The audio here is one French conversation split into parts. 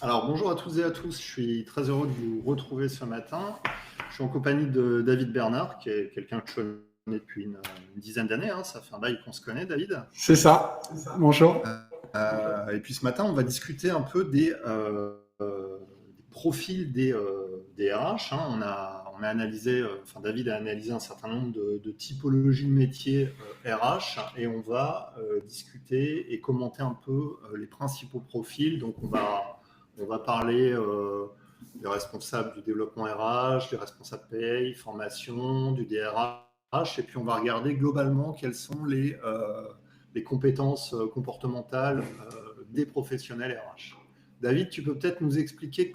Alors, bonjour à toutes et à tous. Je suis très heureux de vous retrouver ce matin. Je suis en compagnie de David Bernard, qui est quelqu'un que je connais depuis une dizaine d'années. Ça fait un bail qu'on se connaît, David. C'est ça. Bonjour. Et puis ce matin, on va discuter un peu des profils des RH. On a analysé, David a analysé un certain nombre de typologies de métiers RH et on va discuter et commenter un peu les principaux profils. Donc on va parler des responsables du développement RH, des responsables paye, formation, du DRH, et puis on va regarder globalement quelles sont les compétences comportementales des professionnels RH. David, tu peux peut-être nous expliquer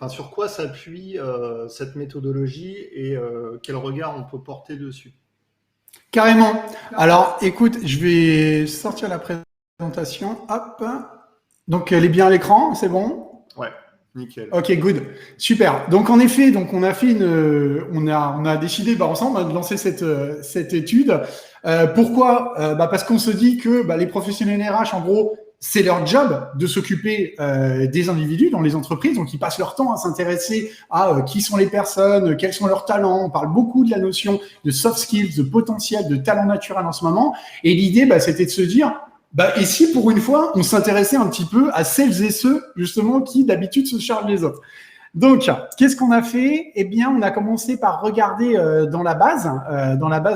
sur quoi s'appuie cette méthodologie et quel regard on peut porter dessus. Carrément. Alors, écoute, je vais sortir la présentation. Hop. Donc, elle est bien à l'écran, c'est bon? Ouais, nickel. Ok, good, super. Donc en effet, on a fait on a décidé ensemble de lancer cette étude. Pourquoi Parce qu'on se dit que les professionnels RH, en gros, c'est leur job de s'occuper des individus dans les entreprises. Donc ils passent leur temps à s'intéresser à qui sont les personnes, quels sont leurs talents. On parle beaucoup de la notion de soft skills, de potentiel, de talent naturel en ce moment. Et l'idée, c'était de se dire et si pour une fois, on s'intéressait un petit peu à celles et ceux, justement, qui d'habitude se chargent les autres. Donc, qu'est-ce qu'on a fait? Eh bien, on a commencé par regarder dans la base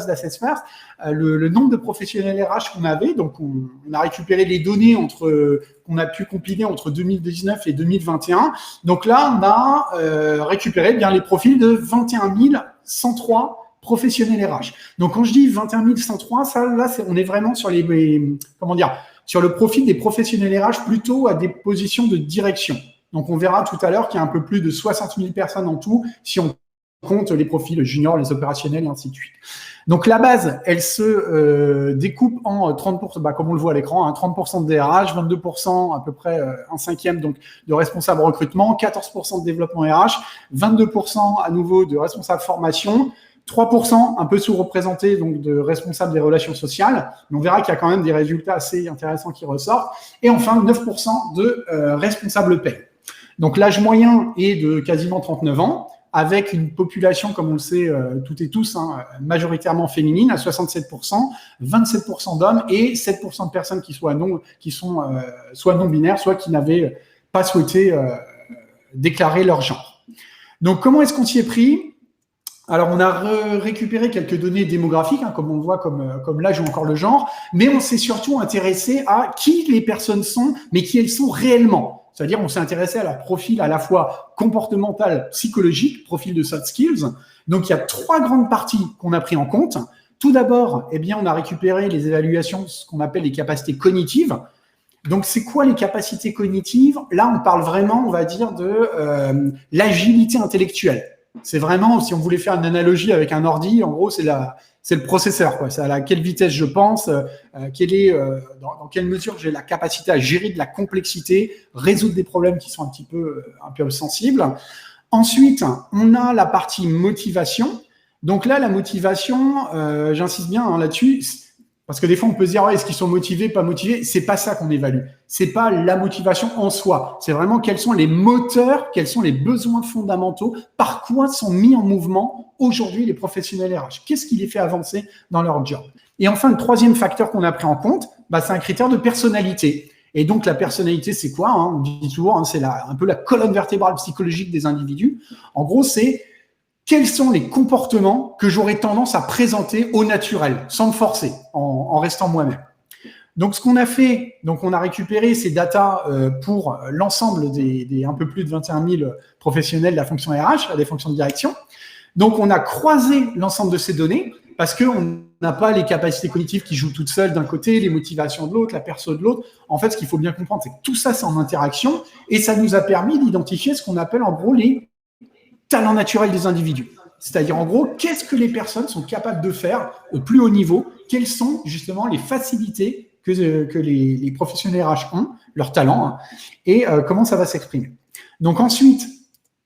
d'Assess First, le nombre de professionnels RH qu'on avait. Donc, on a récupéré les données qu'on a pu compiler entre 2019 et 2021. Donc là, on a récupéré les profils de 21 103 professionnels RH. Donc, quand je dis 21 103, on est vraiment sur sur le profil des professionnels RH plutôt à des positions de direction. Donc, on verra tout à l'heure qu'il y a un peu plus de 60 000 personnes en tout, si on compte les profils juniors, les opérationnels et ainsi de suite. Donc, la base, elle se découpe en 30%, comme on le voit à l'écran, 30% de DRH, 22%, à peu près un cinquième donc, de responsables recrutement, 14% de développement RH, 22% à nouveau de responsables formation, 3% un peu sous-représentés donc de responsables des relations sociales. Mais on verra qu'il y a quand même des résultats assez intéressants qui ressortent. Et enfin, 9% de responsables paye. Donc l'âge moyen est de quasiment 39 ans, avec une population, comme on le sait toutes et tous, majoritairement féminine à 67%, 27% d'hommes et 7% de personnes qui sont soit non binaires, soit qui n'avaient pas souhaité déclarer leur genre. Donc comment est-ce qu'on s'y est pris ? Alors, on a récupéré quelques données démographiques, comme on le voit, comme l'âge ou encore le genre, mais on s'est surtout intéressé à qui les personnes sont, mais qui elles sont réellement. C'est-à-dire, on s'est intéressé à leur profil à la fois comportemental, psychologique, profil de soft skills. Donc, il y a 3 grandes parties qu'on a pris en compte. Tout d'abord, on a récupéré les évaluations, ce qu'on appelle les capacités cognitives. Donc, c'est quoi les capacités cognitives? Là, on parle vraiment, on va dire, de l'agilité intellectuelle. C'est vraiment, si on voulait faire une analogie avec un ordi, en gros, c'est le processeur, quoi. C'est à quelle vitesse je pense, dans quelle mesure j'ai la capacité à gérer de la complexité, résoudre des problèmes qui sont un peu sensibles. Ensuite, on a la partie motivation. Donc là, la motivation, j'insiste bien là-dessus, parce que des fois, on peut se dire, est-ce qu'ils sont motivés, pas motivés? C'est pas ça qu'on évalue. C'est pas la motivation en soi. C'est vraiment quels sont les moteurs, quels sont les besoins fondamentaux, par quoi sont mis en mouvement aujourd'hui les professionnels RH. Qu'est-ce qui les fait avancer dans leur job? Et enfin, le 3e facteur qu'on a pris en compte, c'est un critère de personnalité. Et donc, la personnalité, c'est quoi? On dit souvent, c'est un peu la colonne vertébrale psychologique des individus. En gros, c'est quels sont les comportements que j'aurais tendance à présenter au naturel, sans me forcer, en restant moi-même. Donc, ce qu'on a fait, on a récupéré ces datas pour l'ensemble des un peu plus de 21 000 professionnels de la fonction RH, des fonctions de direction. Donc, on a croisé l'ensemble de ces données parce qu'on n'a pas les capacités cognitives qui jouent toutes seules d'un côté, les motivations de l'autre, la perso de l'autre. En fait, ce qu'il faut bien comprendre, c'est que tout ça, c'est en interaction et ça nous a permis d'identifier ce qu'on appelle en gros les talent naturel des individus. C'est-à-dire, en gros, qu'est-ce que les personnes sont capables de faire au plus haut niveau? Quelles sont justement les facilités que les professionnels RH ont, leurs talents, et comment ça va s'exprimer. Donc ensuite,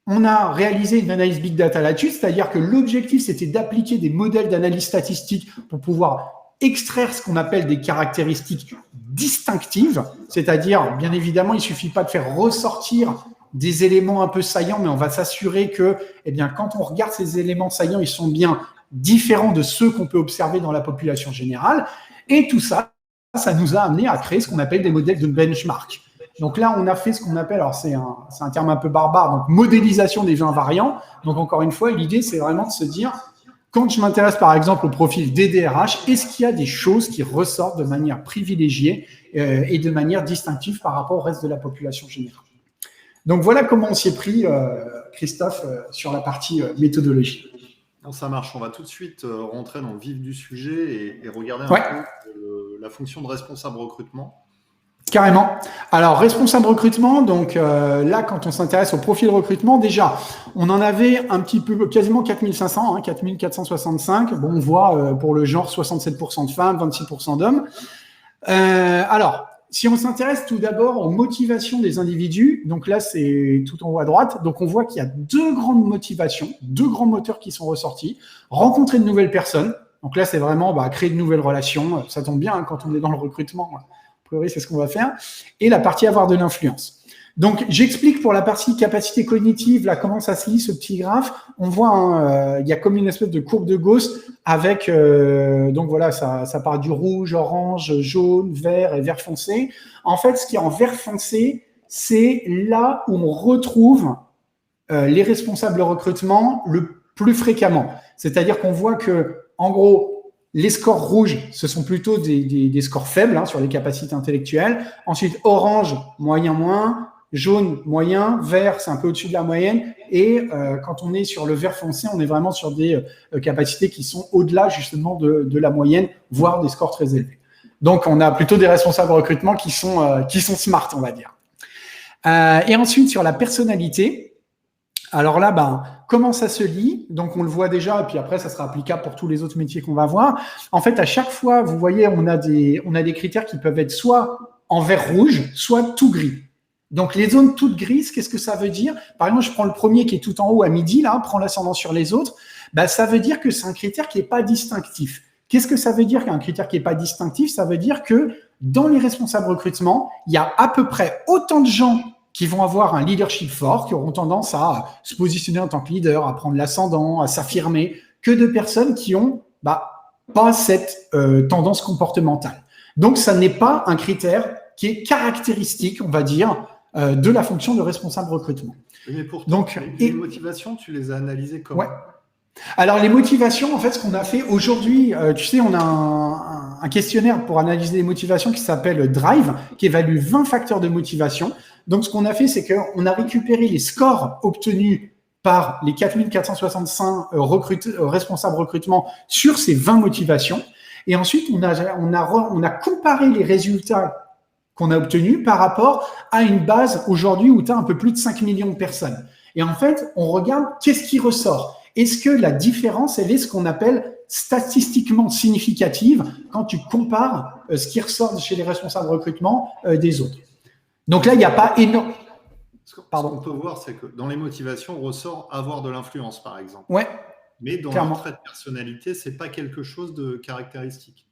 on a réalisé une analyse big data là-dessus, c'est-à-dire que l'objectif, c'était d'appliquer des modèles d'analyse statistique pour pouvoir extraire ce qu'on appelle des caractéristiques distinctive, c'est-à-dire, bien évidemment, il ne suffit pas de faire ressortir des éléments un peu saillants, mais on va s'assurer que, eh bien, quand on regarde ces éléments saillants, ils sont bien différents de ceux qu'on peut observer dans la population générale. Et tout ça, ça nous a amené à créer ce qu'on appelle des modèles de benchmark. Donc là, on a fait ce qu'on appelle, alors c'est un terme un peu barbare, donc modélisation des invariants. Donc encore une fois, l'idée, c'est vraiment de se dire, quand je m'intéresse par exemple au profil des DRH, est-ce qu'il y a des choses qui ressortent de manière privilégiée et de manière distinctive par rapport au reste de la population générale. Donc voilà comment on s'y est pris, Christophe, sur la partie méthodologie. Non, ça marche. On va tout de suite rentrer dans le vif du sujet et regarder un peu la fonction de responsable recrutement. Carrément. Alors, responsable recrutement, donc là, quand on s'intéresse au profil recrutement, déjà, on en avait un petit peu, quasiment 4500, 4465. Bon, on voit pour le genre 67% de femmes, 26% d'hommes. Alors, si on s'intéresse tout d'abord aux motivations des individus, donc là, c'est tout en haut à droite, donc on voit qu'il y a deux grandes motivations, deux grands moteurs qui sont ressortis. Rencontrer de nouvelles personnes, donc là, c'est vraiment créer de nouvelles relations, ça tombe bien quand on est dans le recrutement, a priori, c'est ce qu'on va faire, et la partie avoir de l'influence. Donc, j'explique pour la partie capacité cognitive, là, comment ça se lit, ce petit graphe. On voit, il y a comme une espèce de courbe de Gauss avec, donc voilà, ça part du rouge, orange, jaune, vert et vert foncé. En fait, ce qui est en vert foncé, c'est là où on retrouve les responsables de recrutement le plus fréquemment. C'est-à-dire qu'on voit que, en gros, les scores rouges, ce sont plutôt des scores faibles sur les capacités intellectuelles. Ensuite, orange, moyen, moins. Jaune, moyen, vert, c'est un peu au-dessus de la moyenne. Et quand on est sur le vert foncé, on est vraiment sur des capacités qui sont au-delà justement de la moyenne, voire des scores très élevés. Donc, on a plutôt des responsables de recrutement qui sont smart, on va dire. Et ensuite, sur la personnalité, alors là, comment ça se lit? Donc, on le voit déjà, et puis après, ça sera applicable pour tous les autres métiers qu'on va voir. En fait, à chaque fois, vous voyez, on a des critères qui peuvent être soit en vert rouge, soit tout gris. Donc, les zones toutes grises, qu'est-ce que ça veut dire? Par exemple, je prends le premier qui est tout en haut à midi, là, prend l'ascendant sur les autres. Ça veut dire que c'est un critère qui n'est pas distinctif. Qu'est-ce que ça veut dire qu'un critère qui n'est pas distinctif? Ça veut dire que dans les responsables recrutement, il y a à peu près autant de gens qui vont avoir un leadership fort, qui auront tendance à se positionner en tant que leader, à prendre l'ascendant, à s'affirmer, que de personnes qui ont pas cette tendance comportementale. Donc, ça n'est pas un critère qui est caractéristique, on va dire, de la fonction de responsable recrutement. Mais pourtant, les motivations, tu les as analysées comment? Alors, les motivations, en fait, ce qu'on a fait aujourd'hui, tu sais, on a un questionnaire pour analyser les motivations qui s'appelle Drive, qui évalue 20 facteurs de motivation. Donc, ce qu'on a fait, c'est qu'on a récupéré les scores obtenus par les 4465 responsables recrutement sur ces 20 motivations. Et ensuite, on a comparé les résultats qu'on a obtenus par rapport à une base aujourd'hui où tu as un peu plus de 5 millions de personnes. Et en fait, on regarde qu'est-ce qui ressort. Est-ce que la différence, elle est ce qu'on appelle statistiquement significative quand tu compares ce qui ressort chez les responsables de recrutement des autres. Donc là, il n'y a pas énorme. Ce qu'on peut voir, c'est que dans les motivations, on ressort avoir de l'influence, par exemple. Ouais. Mais dans le trait de personnalité, ce n'est pas quelque chose de caractéristique.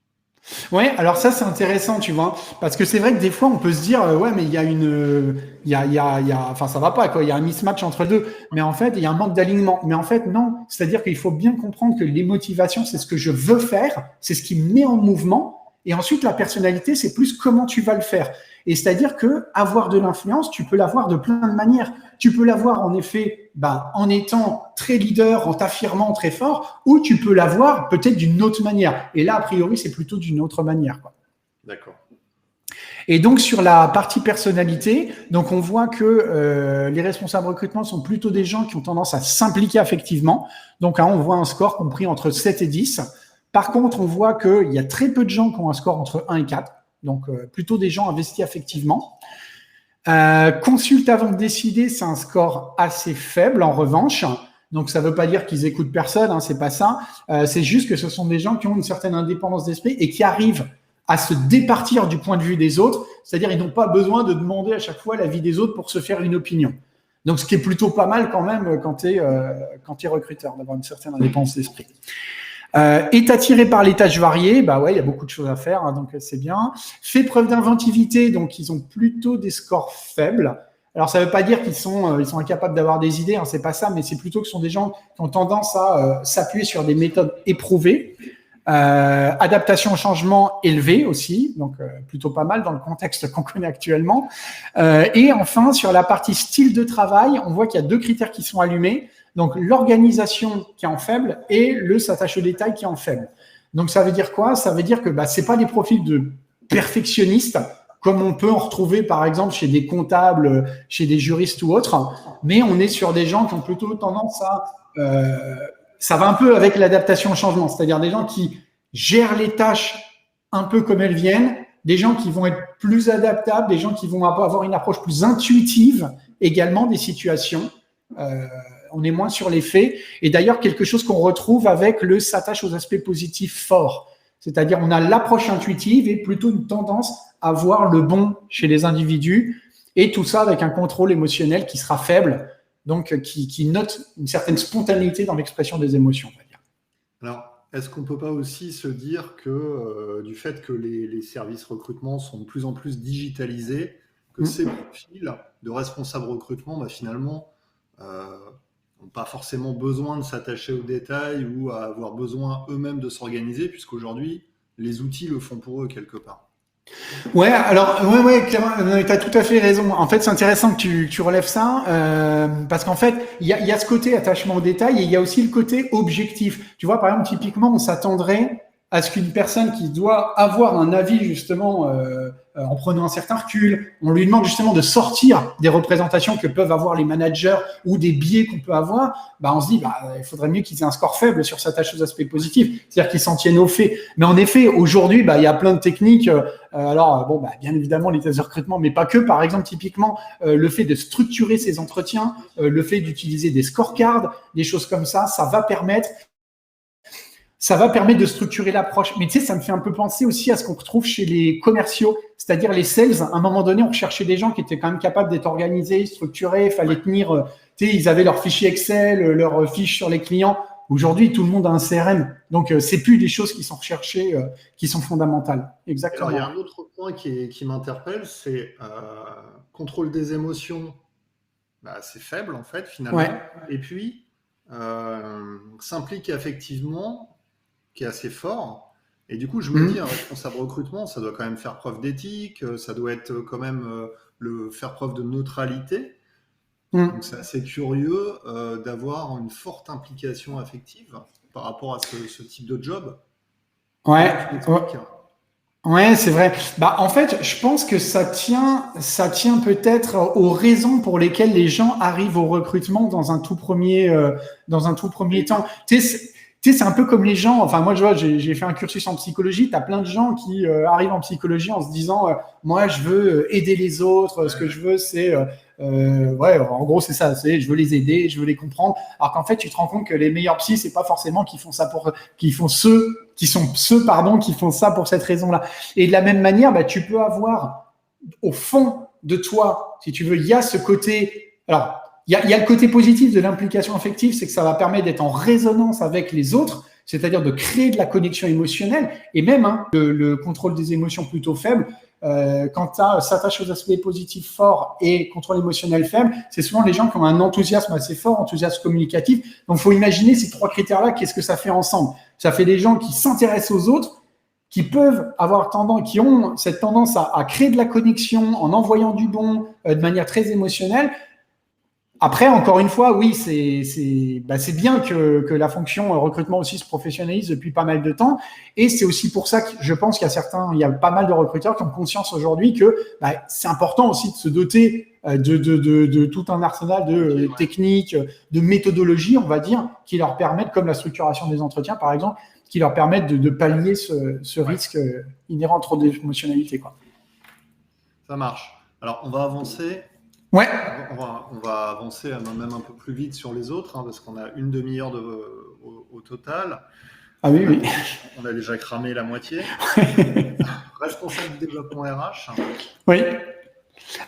Ouais, alors ça c'est intéressant, tu vois, parce que c'est vrai que des fois on peut se dire ouais mais il y a enfin ça va pas quoi, il y a un mismatch entre deux, mais en fait il y a un manque d'alignement, mais en fait non, c'est-à-dire qu'il faut bien comprendre que les motivations c'est ce que je veux faire, c'est ce qui me met en mouvement, et ensuite la personnalité c'est plus comment tu vas le faire. Et c'est-à-dire que avoir de l'influence, tu peux l'avoir de plein de manières. Tu peux l'avoir en effet en étant très leader, en t'affirmant très fort, ou tu peux l'avoir peut-être d'une autre manière. Et là, a priori, c'est plutôt d'une autre manière. D'accord. Et donc, sur la partie personnalité, donc on voit que les responsables recrutement sont plutôt des gens qui ont tendance à s'impliquer affectivement. Donc, on voit un score compris entre 7 et 10. Par contre, on voit qu'il y a très peu de gens qui ont un score entre 1 et 4. Donc, plutôt des gens investis affectivement. Consulte avant de décider, c'est un score assez faible en revanche. Donc, ça ne veut pas dire qu'ils écoutent personne, c'est pas ça. C'est juste que ce sont des gens qui ont une certaine indépendance d'esprit et qui arrivent à se départir du point de vue des autres. C'est-à-dire, ils n'ont pas besoin de demander à chaque fois l'avis des autres pour se faire une opinion. Donc, ce qui est plutôt pas mal quand même quand tu es recruteur, d'avoir une certaine indépendance d'esprit. Est attiré par les tâches variées, bah ouais, il y a beaucoup de choses à faire, hein, donc c'est bien. Fait preuve d'inventivité, donc ils ont plutôt des scores faibles. Alors ça ne veut pas dire qu'ils sont incapables d'avoir des idées, hein, c'est pas ça, mais c'est plutôt que ce sont des gens qui ont tendance à s'appuyer sur des méthodes éprouvées. Adaptation au changement élevée aussi, donc plutôt pas mal dans le contexte qu'on connaît actuellement. Et enfin, sur la partie style de travail, on voit qu'il y a 2 critères qui sont allumés. Donc, l'organisation qui est en faible et le s'attache au détail qui est en faible. Donc, ça veut dire quoi? Ça veut dire que c'est pas des profils de perfectionnistes comme on peut en retrouver, par exemple, chez des comptables, chez des juristes ou autres, mais on est sur des gens qui ont plutôt tendance à... ça va un peu avec l'adaptation au changement, c'est-à-dire des gens qui gèrent les tâches un peu comme elles viennent, des gens qui vont être plus adaptables, des gens qui vont avoir une approche plus intuitive également des situations. On est moins sur les faits. Et d'ailleurs, quelque chose qu'on retrouve avec le s'attache aux aspects positifs forts. C'est-à-dire, on a l'approche intuitive et plutôt une tendance à voir le bon chez les individus. Et tout ça avec un contrôle émotionnel qui sera faible, donc qui note une certaine spontanéité dans l'expression des émotions, on va dire. Alors, est-ce qu'on ne peut pas aussi se dire que du fait que les services recrutement sont de plus en plus digitalisés, que ces profils de responsables recrutement, finalement, n'ont pas forcément besoin de s'attacher aux détails ou à avoir besoin eux-mêmes de s'organiser, puisqu'aujourd'hui, les outils le font pour eux quelque part. Ouais, alors, ouais, clairement, tu as tout à fait raison. En fait, c'est intéressant que tu relèves ça, parce qu'en fait, il y a ce côté attachement au détail et il y a aussi le côté objectif. Tu vois, par exemple, typiquement, on s'attendrait à ce qu'une personne qui doit avoir un avis, justement, en prenant un certain recul, on lui demande justement de sortir des représentations que peuvent avoir les managers ou des biais qu'on peut avoir, on se dit, il faudrait mieux qu'ils aient un score faible sur s'attacher aux aspects positifs, c'est-à-dire qu'ils s'en tiennent aux faits. Mais en effet, aujourd'hui, il y a plein de techniques. Bien évidemment, les tests de recrutement, mais pas que. Par exemple, typiquement, le fait de structurer ces entretiens, le fait d'utiliser des scorecards, des choses comme ça, ça va permettre de structurer l'approche. Mais tu sais, ça me fait un peu penser aussi à ce qu'on retrouve chez les commerciaux, c'est-à-dire les sales. À un moment donné, on recherchait des gens qui étaient quand même capables d'être organisés, structurés, il fallait tenir, ils avaient leur fichier Excel, leurs fiches sur les clients. Aujourd'hui, tout le monde a un CRM. Donc, c'est plus des choses qui sont recherchées, qui sont fondamentales. Exactement. Alors, il y a un autre point qui m'interpelle, c'est contrôle des émotions. C'est faible, en fait, finalement. Ouais. Et puis, s'implique affectivement, qui est assez fort. Et du coup, je me dis, un responsable recrutement, ça doit quand même faire preuve d'éthique, ça doit être quand même faire preuve de neutralité. Donc, c'est assez curieux d'avoir une forte implication affective par rapport à ce type de job. Ouais. Ouais, c'est vrai. En fait, je pense que ça tient peut-être aux raisons pour lesquelles les gens arrivent au recrutement dans un tout premier temps. Tu sais, c'est un peu comme les gens. Enfin, moi, je vois, j'ai fait un cursus en psychologie. T'as plein de gens qui arrivent en psychologie en se disant, moi, je veux aider les autres. Ce que je veux, c'est, en gros, c'est ça. C'est, je veux les aider, je veux les comprendre. Alors qu'en fait, tu te rends compte que les meilleurs psys, c'est pas forcément qui font ça qui font qui font ça pour cette raison-là. Et de la même manière, tu peux avoir au fond de toi, si tu veux, il y a ce côté. Alors, il y a le côté positif de l'implication affective, c'est que ça va permettre d'être en résonance avec les autres, c'est-à-dire de créer de la connexion émotionnelle, et même le contrôle des émotions plutôt faibles. Quand tu s'attache aux aspects positifs forts et contrôle émotionnel faible, c'est souvent les gens qui ont un enthousiasme assez fort, enthousiasme communicatif. Donc, il faut imaginer ces 3 critères-là, qu'est-ce que ça fait ensemble? Ça fait des gens qui s'intéressent aux autres, qui peuvent qui ont cette tendance à créer de la connexion en envoyant du bon de manière très émotionnelle. Après, encore une fois, oui, c'est bien que la fonction recrutement aussi se professionnalise depuis pas mal de temps. Et c'est aussi pour ça que je pense qu'il y a pas mal de recruteurs qui ont conscience aujourd'hui que c'est important aussi de se doter de tout un arsenal de techniques, de méthodologies, on va dire, qui leur permettent, comme la structuration des entretiens, par exemple, qui leur permettent de pallier ce risque inhérent à trop d'émotionnalité, quoi. Ça marche. Alors, on va avancer. Ouais. On va avancer même un peu plus vite sur les autres, parce qu'on a une demi-heure au total. Ah oui. On a déjà cramé la moitié. Responsable du développement RH. Oui.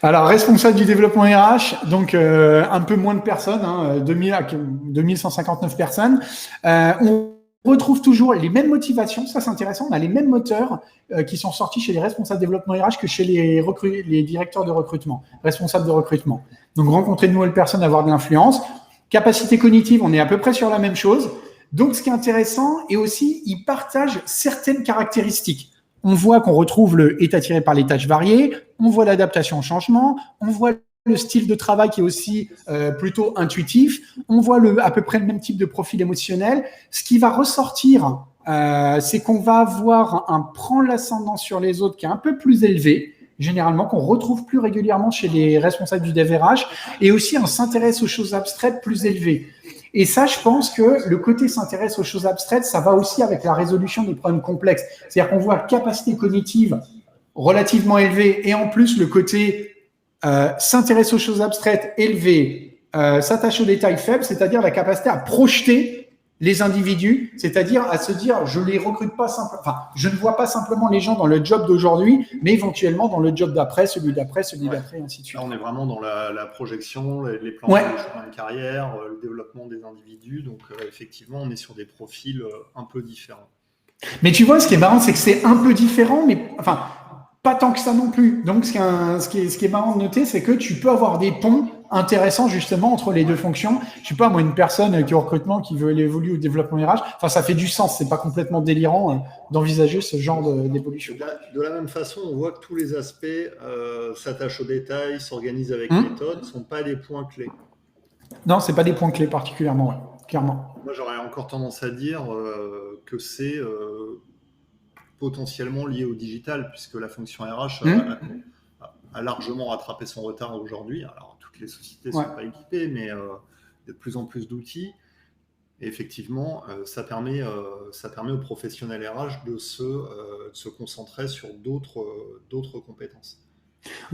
Alors, responsable du développement RH, donc un peu moins de personnes, 2159 personnes. On retrouve toujours les mêmes motivations, ça c'est intéressant, on a les mêmes moteurs qui sont sortis chez les responsables développement RH que chez les directeurs de recrutement, responsables de recrutement. Donc rencontrer de nouvelles personnes, avoir de l'influence. Capacité cognitive, on est à peu près sur la même chose. Donc ce qui est intéressant, et aussi ils partagent certaines caractéristiques. On voit qu'on retrouve le est attiré par les tâches variées, on voit l'adaptation au changement, on voit le style de travail qui est aussi plutôt intuitif. On voit à peu près le même type de profil émotionnel. Ce qui va ressortir, c'est qu'on va avoir un prend l'ascendant sur les autres qui est un peu plus élevé, généralement, qu'on retrouve plus régulièrement chez les responsables du dev RH, et aussi on s'intéresse aux choses abstraites plus élevées. Et ça, je pense que le côté s'intéresse aux choses abstraites, ça va aussi avec la résolution des problèmes complexes. C'est-à-dire qu'on voit capacité cognitive relativement élevée, et en plus le côté s'intéresse aux choses abstraites élevées, s'attache aux détails faibles, c'est-à-dire la capacité à projeter les individus, c'est-à-dire à se dire je les recrute pas simplement, enfin je ne vois pas simplement les gens dans le job d'aujourd'hui, mais éventuellement dans le job d'après, celui d'après, celui d'après, et ainsi de suite. Là, on est vraiment dans la projection, les plans de chemin de carrière, le développement des individus, donc effectivement on est sur des profils un peu différents. Mais tu vois, ce qui est marrant, c'est que c'est un peu différent, mais enfin pas tant que ça non plus. Donc, ce qui est marrant de noter, c'est que tu peux avoir des ponts intéressants justement entre les deux fonctions. Je sais pas, moi, une personne qui est au recrutement, qui veut évoluer au développement RH, enfin, ça fait du sens. C'est pas complètement délirant d'envisager ce genre d'évolution. De la même façon, on voit que tous les aspects s'attachent aux détails, s'organisent avec méthode, ne sont pas des points clés. Non, c'est pas des points clés particulièrement, ouais, clairement. Moi, j'aurais encore tendance à dire que c'est potentiellement lié au digital, puisque la fonction RH a largement rattrapé son retard aujourd'hui. Alors, toutes les sociétés ne sont pas équipées, mais il y a de plus en plus d'outils. Et effectivement, ça permet aux professionnels RH de se concentrer sur d'autres compétences.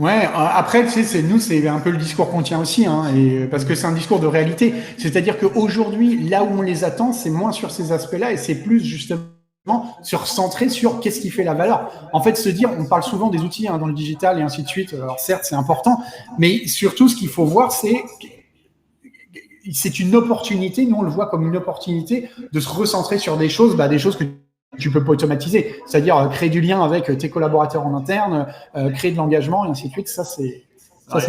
Ouais, après, tu sais, nous, c'est un peu le discours qu'on tient aussi, hein, et parce que c'est un discours de réalité. C'est-à-dire qu'aujourd'hui, là où on les attend, c'est moins sur ces aspects-là, et c'est plus justement sur centrer sur qu'est-ce qui fait la valeur. En fait, se dire, on parle souvent des outils dans le digital et ainsi de suite. Alors certes, c'est important, mais surtout, ce qu'il faut voir, c'est une opportunité. Nous, on le voit comme une opportunité de se recentrer sur des choses que tu peux pas automatiser. C'est-à-dire créer du lien avec tes collaborateurs en interne, créer de l'engagement et ainsi de suite. Ça, c'est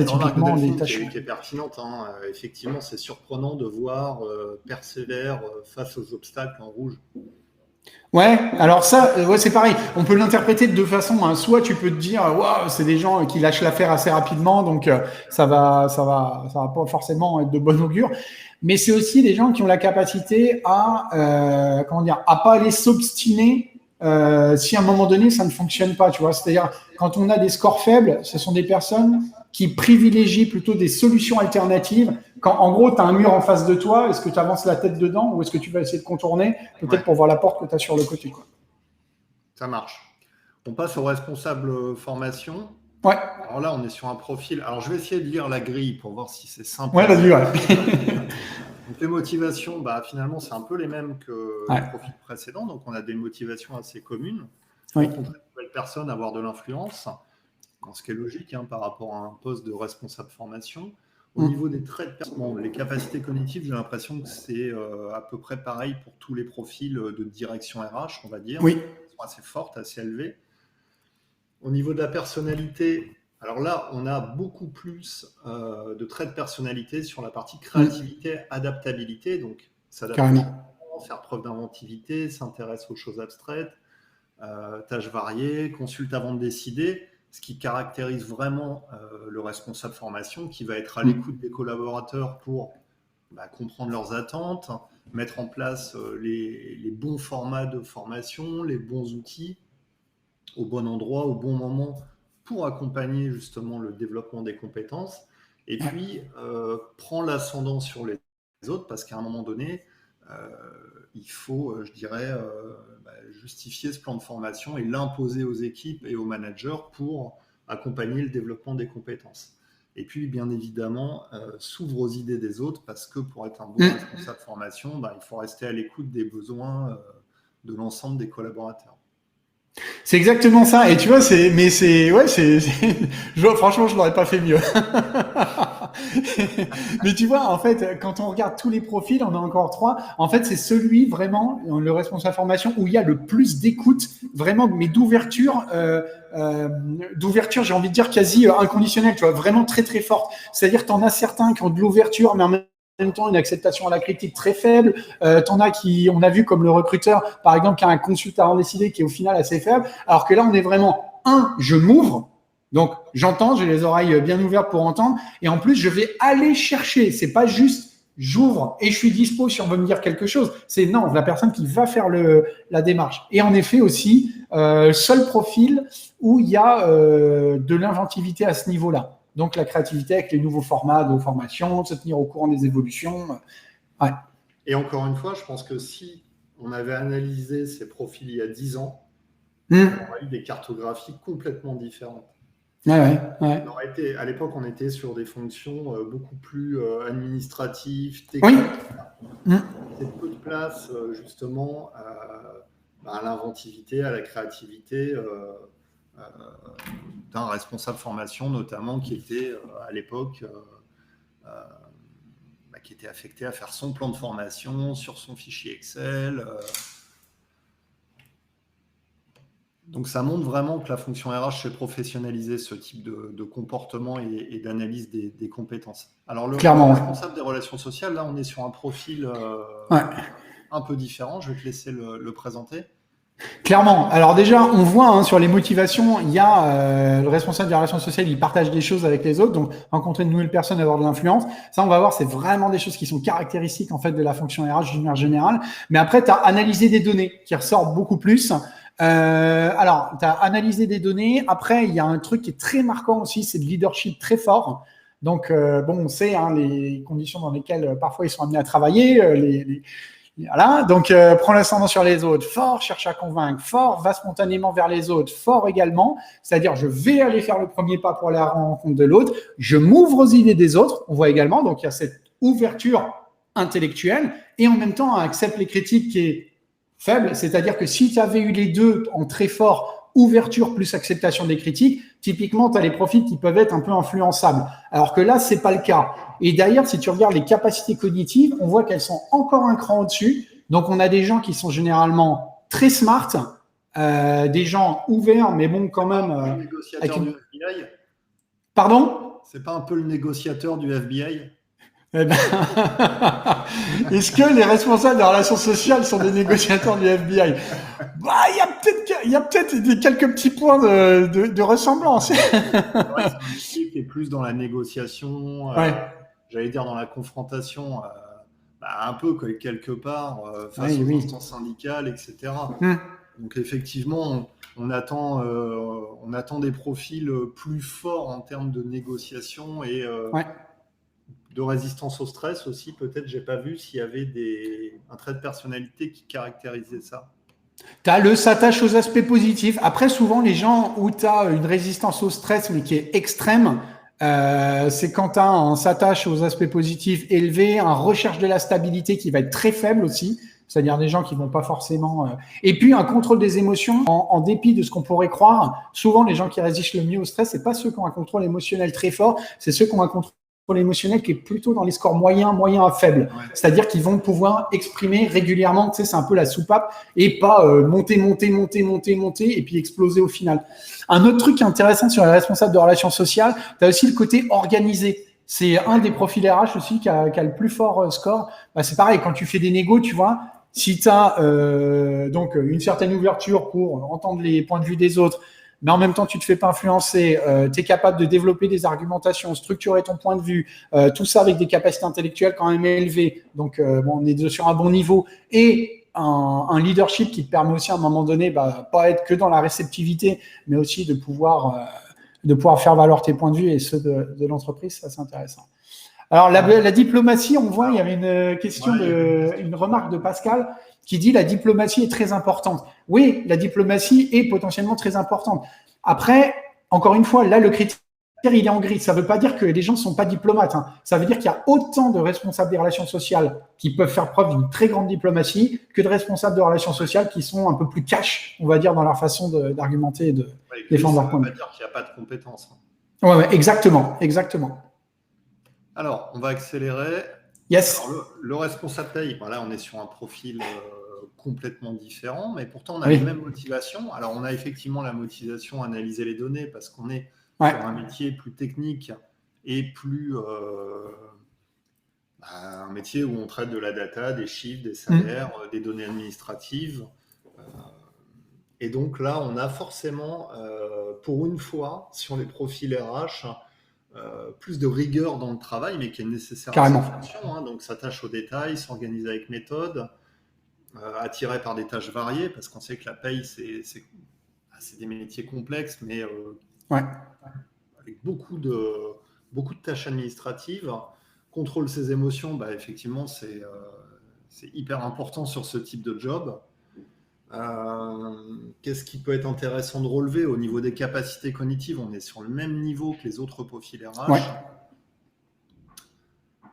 typiquement des tâches qui est pertinente. Hein. Effectivement, c'est surprenant de voir persévère face aux obstacles en rouge. Ouais, alors ça, c'est pareil. On peut l'interpréter de deux façons. Hein. Soit tu peux te dire, waouh, c'est des gens qui lâchent l'affaire assez rapidement, donc ça va pas forcément être de bon augure. Mais c'est aussi des gens qui ont la capacité à pas aller s'obstiner si à un moment donné ça ne fonctionne pas. Tu vois, c'est-à-dire quand on a des scores faibles, ce sont des personnes qui privilégient plutôt des solutions alternatives. Quand, en gros, tu as un mur en face de toi, est-ce que tu avances la tête dedans ou est-ce que tu vas essayer de contourner, peut-être pour voir la porte que tu as sur le côté, quoi. Ça marche. On passe au responsable formation. Ouais. Alors là, on est sur un profil. Alors, je vais essayer de lire la grille pour voir si c'est simple. Ouais, vas-y, ouais. Donc, les motivations, finalement, c'est un peu les mêmes que le profil précédent. Donc, on a des motivations assez communes. Rencontrer de nouvelles personnes, avoir de l'influence. Ce qui est logique par rapport à un poste de responsable formation. Au niveau des traits de personne, les capacités cognitives, j'ai l'impression que c'est à peu près pareil pour tous les profils de direction RH, on va dire. Oui. Elles sont assez fortes, assez élevées. Au niveau de la personnalité, alors là, on a beaucoup plus de traits de personnalité sur la partie créativité, adaptabilité. Donc, s'adapter, faire preuve d'inventivité, s'intéresse aux choses abstraites, tâches variées, consulte avant de décider. Ce qui caractérise vraiment le responsable formation, qui va être à l'écoute des collaborateurs pour comprendre leurs attentes, mettre en place les bons formats de formation, les bons outils, au bon endroit, au bon moment, pour accompagner justement le développement des compétences, et puis prend l'ascendant sur les autres, parce qu'à un moment donné, il faut, justifier ce plan de formation et l'imposer aux équipes et aux managers pour accompagner le développement des compétences. Et puis, bien évidemment, s'ouvre aux idées des autres, parce que pour être un bon responsable de formation, il faut rester à l'écoute des besoins de l'ensemble des collaborateurs. C'est exactement ça. Et tu vois, franchement, je l'aurais pas fait mieux. Mais tu vois, en fait, quand on regarde tous les profils, on a encore 3. En fait, c'est celui vraiment, le responsable formation, où il y a le plus d'écoute, vraiment, mais d'ouverture, j'ai envie de dire quasi inconditionnelle, tu vois, vraiment très très forte. C'est-à-dire que tu en as certains qui ont de l'ouverture, mais en même temps une acceptation à la critique très faible. T'en as qui, on a vu comme le recruteur, par exemple, qui a un consultant décidé qui est au final assez faible, alors que là, on est vraiment, je m'ouvre. Donc, j'entends, j'ai les oreilles bien ouvertes pour entendre. Et en plus, je vais aller chercher. C'est pas juste j'ouvre et je suis dispo si on veut me dire quelque chose. C'est non, la personne qui va faire la démarche. Et en effet aussi, seul profil où il y a de l'inventivité à ce niveau-là. Donc, la créativité avec les nouveaux formats de formation, se tenir au courant des évolutions. Ouais. Et encore une fois, je pense que si on avait analysé ces profils il y a 10 ans, on aurait eu des cartographies complètement différentes. Ouais. On aurait été, à l'époque, on était sur des fonctions beaucoup plus administratives, techniques. Oui. C'est peu de place, justement, à l'inventivité, à la créativité d'un responsable formation, notamment, qui était, à l'époque, qui était affecté à faire son plan de formation sur son fichier Excel. Donc, ça montre vraiment que la fonction RH s'est professionnalisée ce type de comportement et d'analyse des compétences. Alors, le responsable des relations sociales, là, on est sur un profil un peu différent. Je vais te laisser le présenter. Clairement. Alors déjà, on voit sur les motivations, il y a le responsable des relations sociales, il partage des choses avec les autres, donc rencontrer de nouvelles personnes, avoir de l'influence. Ça, on va voir, c'est vraiment des choses qui sont caractéristiques en fait de la fonction RH d'une manière générale. Mais après, tu as analysé des données qui ressortent beaucoup plus. Alors, tu as analysé des données. Après, il y a un truc qui est très marquant aussi, c'est le leadership très fort. Donc, on sait les conditions dans lesquelles parfois ils sont amenés à travailler, voilà, donc prend l'ascendant sur les autres, fort, cherche à convaincre, fort, va spontanément vers les autres, fort également, c'est-à-dire je vais aller faire le premier pas pour aller à la rencontre de l'autre, je m'ouvre aux idées des autres, on voit également, donc il y a cette ouverture intellectuelle, et en même temps on accepte les critiques qui est faible, c'est-à-dire que si tu avais eu les deux en très fort, ouverture plus acceptation des critiques, typiquement tu as les profils qui peuvent être un peu influençables, alors que là c'est pas le cas. Et d'ailleurs, si tu regardes les capacités cognitives, on voit qu'elles sont encore un cran au-dessus. Donc, on a des gens qui sont généralement très smart, des gens ouverts, mais bon, quand même. Le négociateur du FBI. Pardon ? C'est pas un peu le négociateur du FBI ? Est-ce que les responsables des relations sociales sont des négociateurs du FBI ? Il y a peut-être quelques petits points de ressemblance. C'est vrai que c'est un métier qui est plus dans la négociation. J'allais dire dans la confrontation, un peu quelque part face aux instances syndicales, etc. Donc effectivement, on attend des profils plus forts en termes de négociation et de résistance au stress aussi. Peut-être, j'ai pas vu s'il y avait un trait de personnalité qui caractérisait ça. Tu as le s'attache aux aspects positifs. Après, souvent, les gens où tu as une résistance au stress, mais qui est extrême, c'est quand tu as un s'attache aux aspects positifs élevé, un recherche de la stabilité qui va être très faible aussi, c'est-à-dire des gens qui vont pas forcément... Et puis, un contrôle des émotions, en dépit de ce qu'on pourrait croire. Souvent, les gens qui résistent le mieux au stress, c'est pas ceux qui ont un contrôle émotionnel très fort, c'est ceux qui ont un contrôle émotionnel qui est plutôt dans les scores moyen à faible. C'est-à-dire qu'ils vont pouvoir exprimer régulièrement, tu sais, c'est un peu la soupape, et pas monter, et puis exploser au final. Un autre truc intéressant sur les responsables de relations sociales, tu as aussi le côté organisé. C'est un des profils RH aussi qui a le plus fort score. C'est pareil, quand tu fais des négos, tu vois, si tu as donc une certaine ouverture pour entendre les points de vue des autres, mais en même temps, tu te fais pas influencer, tu es capable de développer des argumentations, structurer ton point de vue, tout ça avec des capacités intellectuelles quand même élevées. Donc, on est sur un bon niveau. Et un leadership qui te permet aussi à un moment donné, pas être que dans la réceptivité, mais aussi de pouvoir faire valoir tes points de vue et ceux de l'entreprise, ça c'est intéressant. Alors, la diplomatie, on voit, il y avait une question, une remarque de Pascal qui dit la diplomatie est très importante. Oui, la diplomatie est potentiellement très importante. Après, encore une fois, là, le critère, il est en gris. Ça ne veut pas dire que les gens ne sont pas diplomates. Ça veut dire qu'il y a autant de responsables des relations sociales qui peuvent faire preuve d'une très grande diplomatie que de responsables de relations sociales qui sont un peu plus cash, on va dire, dans leur façon d'argumenter et de défendre leur point de vue. Ça ne veut pas dire qu'il n'y a pas de compétences. Ouais, exactement. Alors, on va accélérer. Yes. Alors, le responsable paye, voilà, on est sur un profil complètement différent, mais pourtant on a Oui. les mêmes motivations. Alors, on a effectivement la motivation à analyser les données parce qu'on est Ouais. sur un métier plus technique et plus un métier où on traite de la data, des chiffres, des salaires, des données administratives. Et donc là, on a forcément, pour une fois, sur les profils RH, plus de rigueur dans le travail, mais qui est nécessaire Carrément. à cette fonction. Hein. Donc, s'attache aux détails, s'organise avec méthode, attiré par des tâches variées, parce qu'on sait que la paye, c'est des métiers complexes, mais Ouais. avec beaucoup de tâches administratives. Contrôle ses émotions, bah, effectivement, c'est hyper important sur ce type de job. Qu'est-ce qui peut être intéressant de relever au niveau des capacités cognitives? On est sur le même niveau que les autres profils RH. Ouais.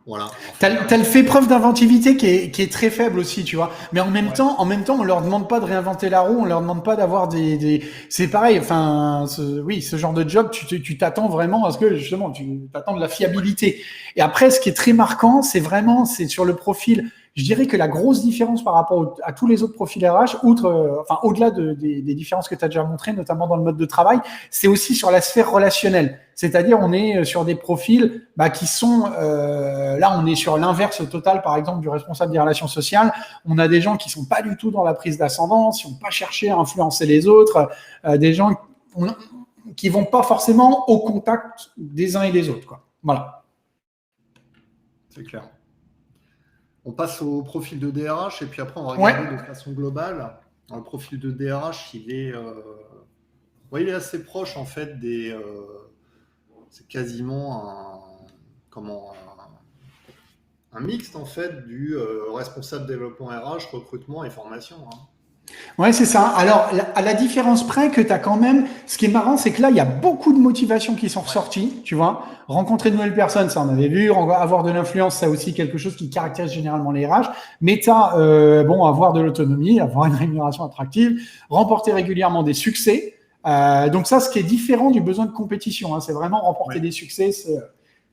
Voilà. T'as fait preuve d'inventivité qui est très faible aussi, tu vois. Mais en même temps, on leur demande pas de réinventer la roue, on leur demande pas d'avoir c'est pareil. Enfin, ce genre de job, tu t'attends vraiment à ce que justement, tu t'attends de la fiabilité. Et après, ce qui est très marquant, c'est sur le profil. Je dirais que la grosse différence par rapport à tous les autres profils RH, au-delà des différences que tu as déjà montrées, notamment dans le mode de travail, c'est aussi sur la sphère relationnelle. C'est-à-dire, on est sur des profils qui sont là, on est sur l'inverse total, par exemple, du responsable des relations sociales. On a des gens qui sont pas du tout dans la prise d'ascendance, qui n'ont pas cherché à influencer les autres, des gens qui vont pas forcément au contact des uns et des autres, quoi. Voilà. C'est clair. On passe au profil de DRH et puis après on va regarder de façon globale. Le profil de DRH, il est assez proche en fait c'est quasiment un mixte en fait du responsable développement RH, recrutement et formation. Hein. Ouais, c'est ça. Alors, à la différence près que tu as quand même, ce qui est marrant, c'est que là, il y a beaucoup de motivations qui sont ressorties, tu vois. Rencontrer de nouvelles personnes, ça on avait vu. Avoir de l'influence, ça aussi quelque chose qui caractérise généralement les RH. Mais tu as, avoir de l'autonomie, avoir une rémunération attractive, remporter régulièrement des succès. Donc ça, ce qui est différent du besoin de compétition, hein, c'est vraiment remporter des succès.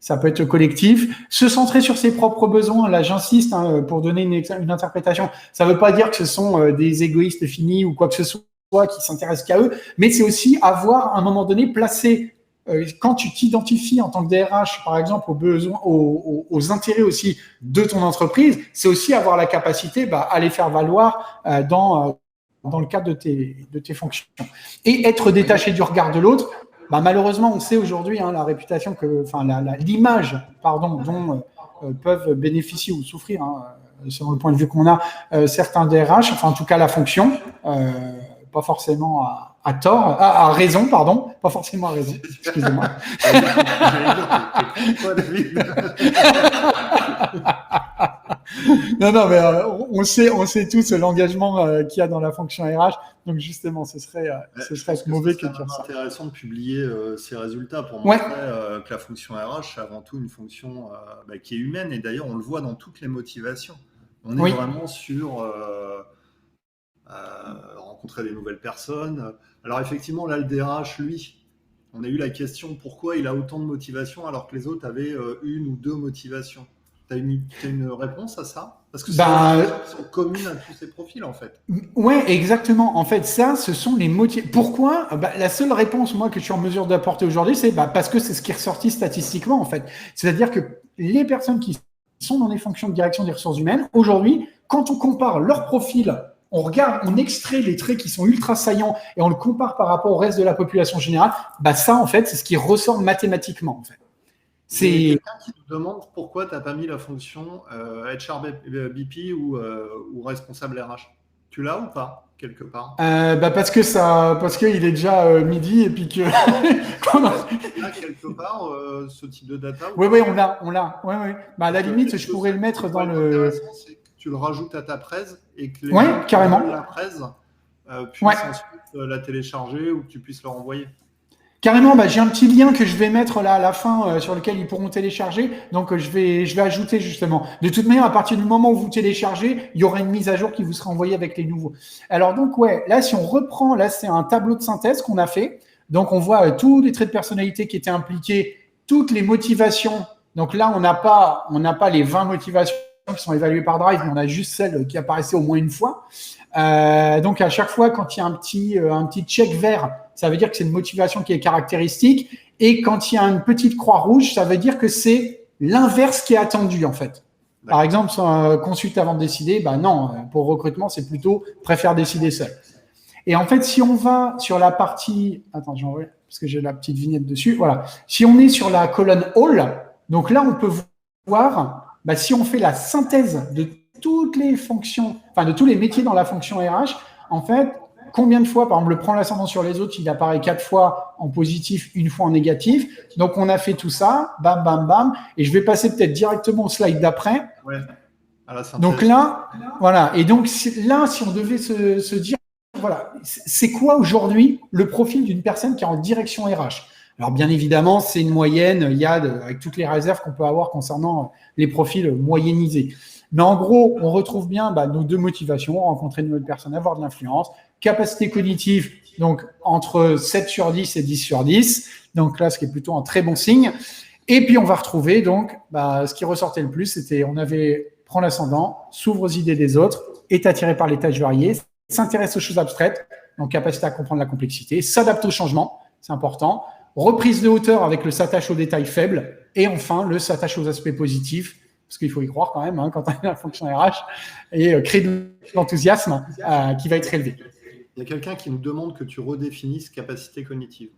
Ça peut être collectif. Se centrer sur ses propres besoins, là j'insiste, hein, pour donner une interprétation, ça ne veut pas dire que ce sont des égoïstes finis ou quoi que ce soit qui s'intéressent qu'à eux, mais c'est aussi avoir à un moment donné placé, quand tu t'identifies en tant que DRH, par exemple, aux besoins, aux intérêts aussi de ton entreprise, c'est aussi avoir la capacité à les faire valoir dans le cadre de tes fonctions. Et être détaché du regard de l'autre. Malheureusement, on sait aujourd'hui la réputation l'image, dont peuvent bénéficier ou souffrir, selon le point de vue qu'on a, certains DRH, en tout cas la fonction, pas forcément à tort, à raison, pardon, pas forcément à raison, excusez-moi. Non, mais on sait tous l'engagement qu'il y a dans la fonction RH. Donc justement, ce serait mauvais que de dire ça. C'est intéressant de publier ces résultats pour montrer que la fonction RH, c'est avant tout une fonction qui est humaine. Et d'ailleurs, on le voit dans toutes les motivations. On est vraiment sur rencontrer des nouvelles personnes. Alors effectivement, là, le DRH, lui, on a eu la question pourquoi il a autant de motivations alors que les autres avaient une ou deux motivations. Tu as une réponse à ça? Parce que c'est une sont communes à tous ces profils, en fait. Ouais, exactement. En fait, ça, ce sont les motifs. Pourquoi? La seule réponse, moi, que je suis en mesure d'apporter aujourd'hui, c'est parce que c'est ce qui est ressorti statistiquement, en fait. C'est-à-dire que les personnes qui sont dans des fonctions de direction des ressources humaines, aujourd'hui, quand on compare leur profil, on regarde, on extrait les traits qui sont ultra saillants et on le compare par rapport au reste de la population générale, ça, en fait, c'est ce qui ressort mathématiquement, en fait. C'est quelqu'un qui nous demande pourquoi tu n'as pas mis la fonction HR BP ou responsable RH. Tu l'as ou pas, quelque part? Parce qu'il est déjà midi et puis que. Là, quelque part, ce type de data? Oui, on l'a. Ouais. À la limite, je pourrais le mettre dans le. C'est que tu le rajoutes à ta presse et que les gens qui veulent la presse puissent ensuite la télécharger ou que tu puisses leur envoyer. Carrément, j'ai un petit lien que je vais mettre là à la fin sur lequel ils pourront télécharger. Donc, je vais ajouter justement. De toute manière, à partir du moment où vous téléchargez, il y aura une mise à jour qui vous sera envoyée avec les nouveaux. Alors donc, là, si on reprend, là, c'est un tableau de synthèse qu'on a fait. Donc, on voit tous les traits de personnalité qui étaient impliqués, toutes les motivations Donc là, on n'a pas les 20 motivations qui sont évaluées par Drive, mais on a juste celles qui apparaissaient au moins une fois. Donc à chaque fois, quand il y a un petit check vert, ça veut dire que c'est une motivation qui est caractéristique. Et quand il y a une petite croix rouge, ça veut dire que c'est l'inverse qui est attendu en fait. Par exemple, consulte avant de décider, non, pour recrutement, c'est plutôt préfère décider seul. Et en fait, si on va sur la partie, attends, j'envoie parce que j'ai la petite vignette dessus. Voilà. Si on est sur la colonne All, donc là, on peut voir, si on fait la synthèse de toutes les fonctions, enfin de tous les métiers dans la fonction RH, en fait, combien de fois, par exemple, le prend l'ascendant sur les autres, il apparaît 4 fois en positif, 1 fois en négatif. Donc, on a fait tout ça, bam, bam, bam. Et je vais passer peut-être directement au slide d'après. Ouais. Donc là, voilà. Et donc là, si on devait se dire, voilà, c'est quoi aujourd'hui le profil d'une personne qui est en direction RH? Alors, bien évidemment, c'est une moyenne, il y a avec toutes les réserves qu'on peut avoir concernant les profils moyennisés. Mais en gros, on retrouve bien nos 2 motivations, rencontrer de nouvelles personnes, avoir de l'influence, capacité cognitive, donc entre 7 sur 10 et 10 sur 10. Donc là, ce qui est plutôt un très bon signe. Et puis, on va retrouver donc ce qui ressortait le plus, c'était on avait prend l'ascendant, s'ouvre aux idées des autres, est attiré par les tâches variées, s'intéresse aux choses abstraites, donc capacité à comprendre la complexité, s'adapte au changement, c'est important, reprise de hauteur avec le s'attache aux détails faibles, et enfin le s'attache aux aspects positifs, parce qu'il faut y croire quand même quand on est dans la fonction RH, et créer de l'enthousiasme qui va être élevé. Il y a quelqu'un qui nous demande que tu redéfinisses capacité cognitive.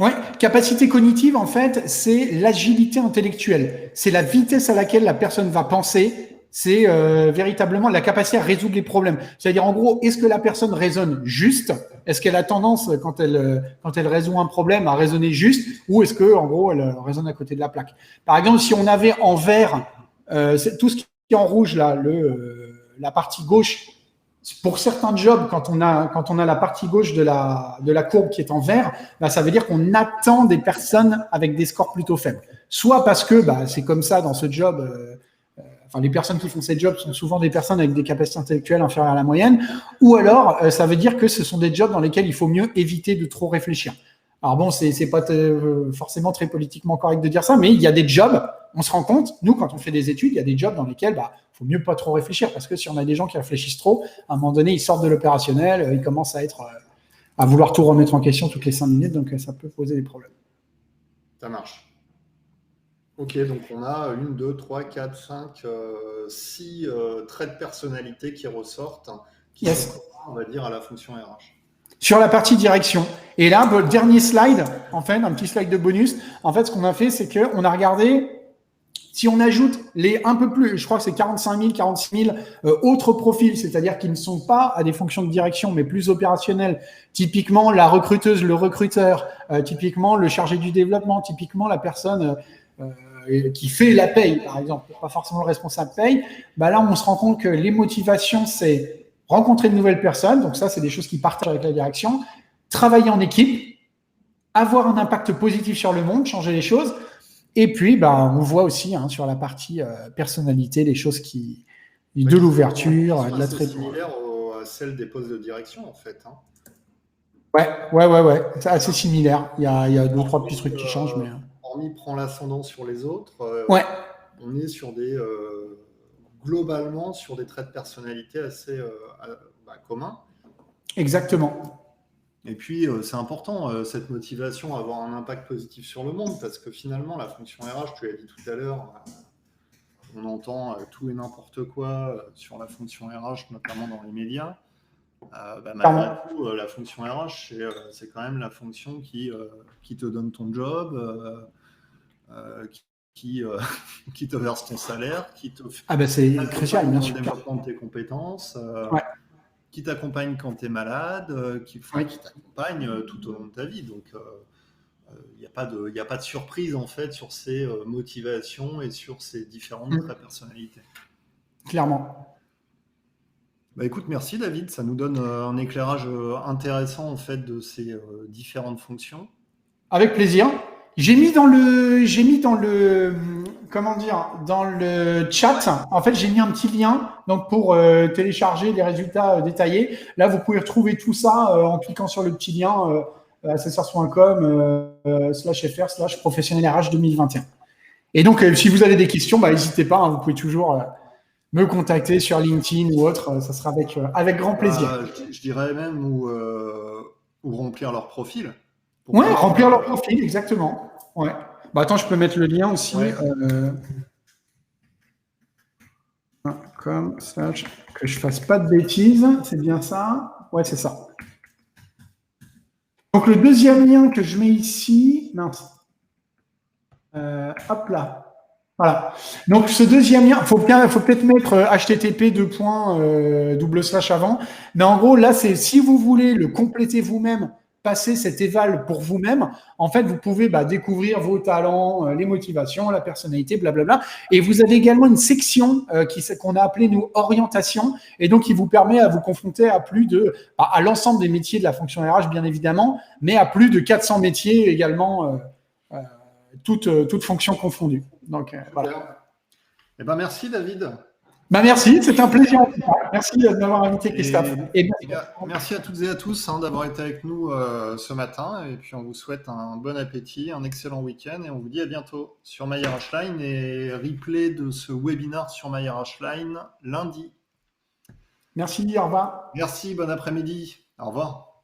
Oui, capacité cognitive, en fait, c'est l'agilité intellectuelle. C'est la vitesse à laquelle la personne va penser. C'est véritablement la capacité à résoudre les problèmes. C'est-à-dire, en gros, est-ce que la personne raisonne juste? Est-ce qu'elle a tendance, quand elle résout un problème, à raisonner juste? Ou est-ce que, en gros, elle raisonne à côté de la plaque? Par exemple, si on avait en vert tout ce qui est en rouge, là, la partie gauche, pour certains jobs, quand on a la partie gauche de la courbe qui est en vert, ça veut dire qu'on attend des personnes avec des scores plutôt faibles. Soit parce que c'est comme ça dans ce job, les personnes qui font ces jobs sont souvent des personnes avec des capacités intellectuelles inférieures à la moyenne, ou alors ça veut dire que ce sont des jobs dans lesquels il faut mieux éviter de trop réfléchir. Alors bon, c'est pas forcément très politiquement correct de dire ça, mais il y a des jobs, on se rend compte, nous quand on fait des études, il y a des jobs dans lesquels faut mieux pas trop réfléchir, parce que si on a des gens qui réfléchissent trop, à un moment donné, ils sortent de l'opérationnel, ils commencent à vouloir tout remettre en question toutes les 5 minutes, donc ça peut poser des problèmes. Ça marche. Ok, donc on a 1, 2, 3, 4, 5, 6 traits de personnalité qui ressortent, qui sont, on va dire, à la fonction RH. Sur la partie direction. Et là, le dernier slide, en fait, un petit slide de bonus, en fait, ce qu'on a fait, c'est qu'on a regardé, si on ajoute les un peu plus, je crois que c'est 45 000, 46 000 autres profils, c'est-à-dire qui ne sont pas à des fonctions de direction, mais plus opérationnels, typiquement la recruteuse, le recruteur, typiquement le chargé du développement, typiquement la personne qui fait la paye, par exemple, pas forcément le responsable paye, là, on se rend compte que les motivations, c'est rencontrer de nouvelles personnes, donc ça, c'est des choses qui partagent avec la direction, travailler en équipe, avoir un impact positif sur le monde, changer les choses, et puis on voit aussi sur la partie personnalité, les choses de l'ouverture, de l'attrait. C'est similaire à celle des postes de direction, en fait. Ouais, c'est assez similaire. Il y a 2-3 petits trucs qui changent, mais... Hormis prend l'ascendant sur les autres, on est sur globalement sur des traits de personnalité assez communs. Exactement. Et puis, c'est important, cette motivation à avoir un impact positif sur le monde, parce que finalement, la fonction RH, tu l'as dit tout à l'heure, on entend tout et n'importe quoi sur la fonction RH, notamment dans les médias. Malgré tout, la fonction RH, c'est quand même la fonction qui te donne ton job, qui te verse ton salaire, qui te fait c'est crucial, bien sûr. le développement de tes compétences, qui t'accompagne quand tu es malade, qui t'accompagne tout au long de ta vie. Donc, il n'y a pas de surprise en fait sur ces motivations et sur ces différentes personnalités. Clairement. Écoute, merci David, ça nous donne un éclairage intéressant en fait de ces différentes fonctions. Avec plaisir. J'ai mis dans le chat, en fait, j'ai mis un petit lien donc pour télécharger les résultats détaillés. Là, vous pouvez retrouver tout ça en cliquant sur le petit lien assessors.com/fr/professionnel RH 2021. Et donc, si vous avez des questions, n'hésitez pas, hein, vous pouvez toujours me contacter sur LinkedIn ou autre, ça sera avec grand plaisir. Je dirais même ou remplir leur profil. Ouais, remplir leur profil, exactement. Ouais. Attends, je peux mettre le lien aussi. Ouais. Comme ça, que je fasse pas de bêtises, c'est bien ça? Ouais, c'est ça. Donc le deuxième lien que je mets ici, mince. Hop là. Voilà. Donc ce deuxième lien, faut peut-être mettre http avant. Mais en gros, là, c'est si vous voulez le compléter vous-même, passer cet éval pour vous-même, en fait, vous pouvez découvrir vos talents, les motivations, la personnalité, blablabla. Et vous avez également une section qu'on a appelée, nous, orientation, et donc qui vous permet à vous confronter à à l'ensemble des métiers de la fonction RH, bien évidemment, mais à plus de 400 métiers également, toutes fonctions confondues. Donc, voilà. Eh ben, merci, David. Merci, c'est un plaisir. Merci de m'avoir invité, Christophe. Merci à toutes et à tous d'avoir été avec nous ce matin. Et puis, on vous souhaite un bon appétit, un excellent week-end. Et on vous dit à bientôt sur MyRHline et replay de ce webinaire sur MyRHline lundi. Merci, au revoir. Merci, bon après-midi. Au revoir.